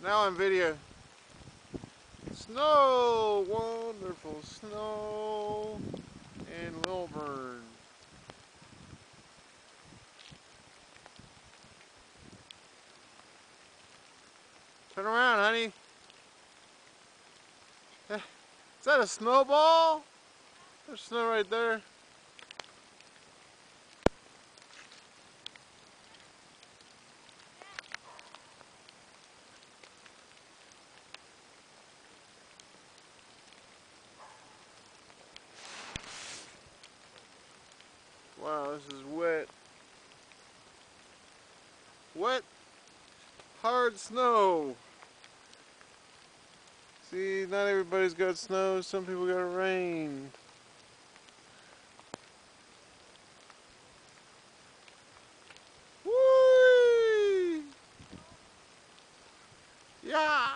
Now on video. Snow! Wonderful snow in Lilburn. Turn around, honey. Is that a snowball? There's snow right there. Wow, this is wet. Wet, hard snow. See, not everybody's got snow, some people got rain. Whee! Yeah!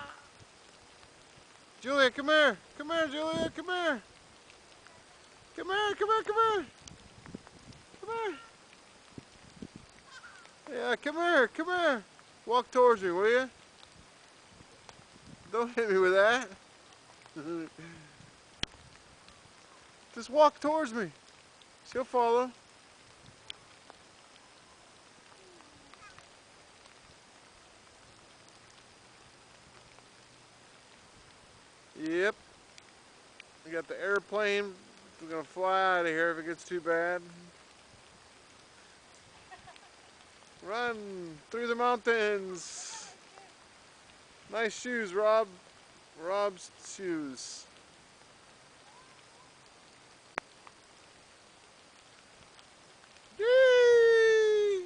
Julia, come here. Come here, Julia, come here. Come here, come here, come here. Come here. Yeah, come here, come here. Walk towards me, will you? Don't hit me with that. Just walk towards me. She'll follow. Yep. We got the airplane. We're gonna fly out of here if it gets too bad. Run through the mountains. Nice shoes, Rob. Rob's shoes. Yay!